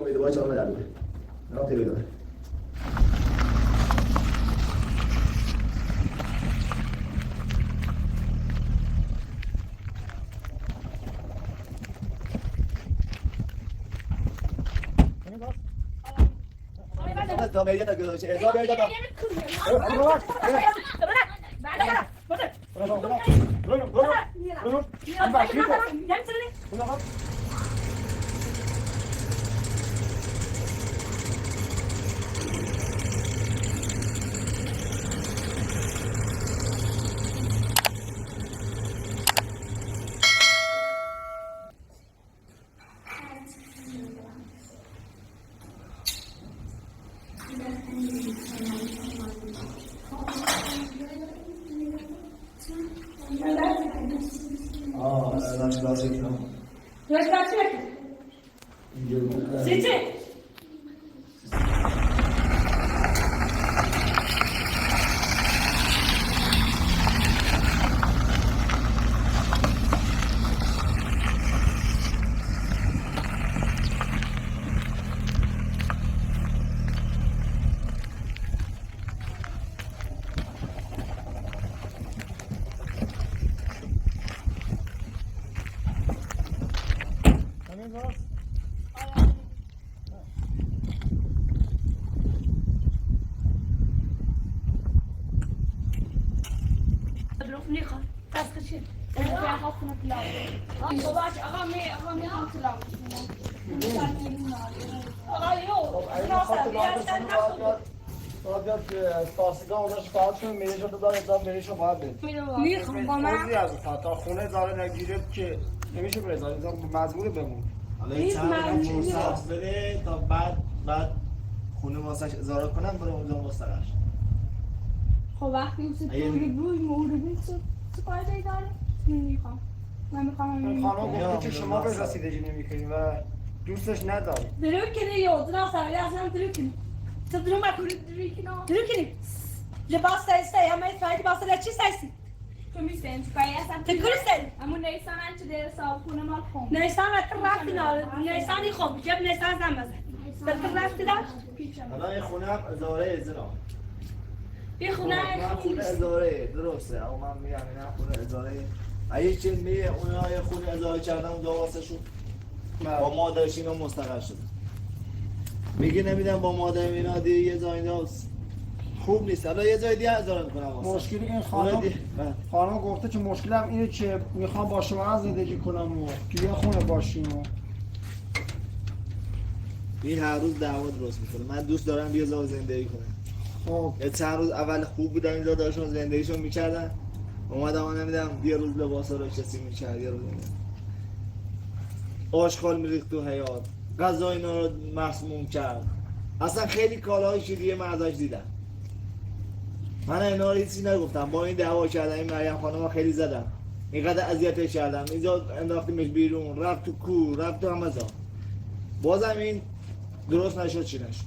میده باید چهار در بود نه تیوی داره تا میگه تا گذاشته ازا بیاید تا تا خونه داره نگیره که نمیشه بذاره مجبور بمون حالا این چند فرصت بده تا بعد خونه واسش ازاره کنم برای اونجا مستقر شد خب وقتی اون روی موردی چه فایده‌ای داره؟ نمیخوام من میخوام خانم گفته که شما به رسیدگی نمی‌کنید و دوستش نداری دروکنی یا درست سری اصلا دروکنی تو درو مکوری دروکنی لباس سایسته همه فایده باشه چی سایسی می‌سنج اصلا تکرسل اما نیستم چه در صاحب خونه ما خون نیستم رفتی نیستانی خوب جب نیستم زن بزن بلکه رفتی داشت حالا این خونه هم ازاره ازرا این خونه خونه ازاره درسته اما من میگم این هم خونه ازاره اگه چیز میگه اونها یه خونه ازاره کردن اونجا واسه شون با مادرش اینا مستقر شده میگه نمیدم با مادر اینا دیگه یه جای ایناست خوب نیست حالا یه جای دیگه ازاره میکنم واسه مشکلی این خانم گفته که مشکلم اینه که میخوام با شما زندگی کنم و توی یه خونه باشیم و این هر روز دعوا درست میکنه من دوست دارم یه جا زندگی کنم خب یه چند روز اول خوب بودن اینجا داشتن زندگیشون میکردن اومدم من نمیدم یه روز لباسا رو کسی میکرد یه روز آشغال میریخت تو حیاط غذا اینا رو مسموم کرد اصلا خیلی کالاهای شیریه من ازش دیدم من اینا رو هیچی نگفتم با این دعوا کردن این مریم خانم خیلی زدم اینقدر اذیتش کردم اینجا انداختیمش بیرون رفت تو کور رفت تو همه جا بازم این درست نشد چی نشد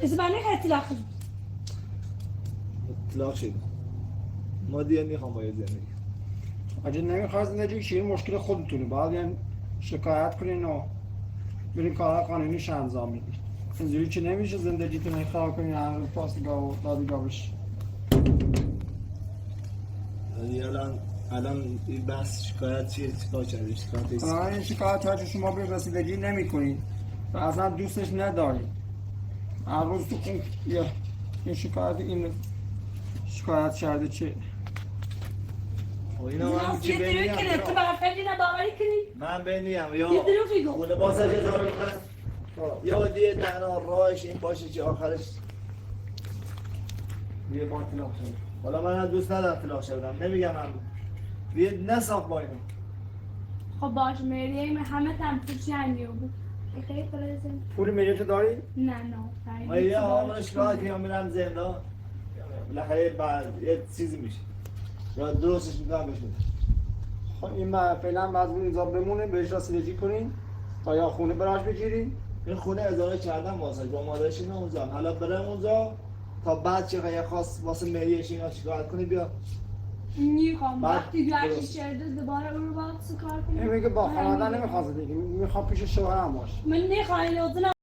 اسمانی اطلاق اطلاق شد ما دیگه میخوام باید زندگی اگه نمیخواد زندگی شیرین مشکل خودتونه باید یعنی شکایت کنین و برین کارها قانونیش انجام میدید اینجوری که نمیشه زندگیتون خراب کنین هر روز پاسگاه و دادگاه بشید الان این بحث شکایت چیه چیکار کردی شکایت این شکایت ها که شما به رسیدگی نمی کنید و اصلا دوستش ندارید هر روز تو این شکایت این شکایت کرده چه اینا من چی بگم تو بغل فعلی نداری کنی من بگم یا خونه باسش ازار میکنم یا دیگه تنها راهش این باشه که آخرش یه بار طلاق شد حالا من دوست ندارم طلاق شدم نمیگم من یه نصاف با اینو خب باش مریم همه تنفیشی هنگیو بود خیلی پلزم پول میلیتو داری؟ نه ما یه آمونش کار که میرم زندان بالاخره بعد یه چیزی میشه یا درستش میکنم بهش میده خب این فعلا مجبور اینجا بمونه بهش رسیدگی کنین تا یا خونه براش بگیرین این خونه اداره کردم واسه با مادرش اینا اونجا حالا برم اونجا تا بعد چه یه خاص واسه مریش اینا شکایت کنی بیا میخوام بعد وقتی درست. گشت کرده دوباره اون رو باید کار کنیم. این میگه با خانواده نمیخواد دیگه میخوام پیش شوهرم باشه. من نخواهی لازم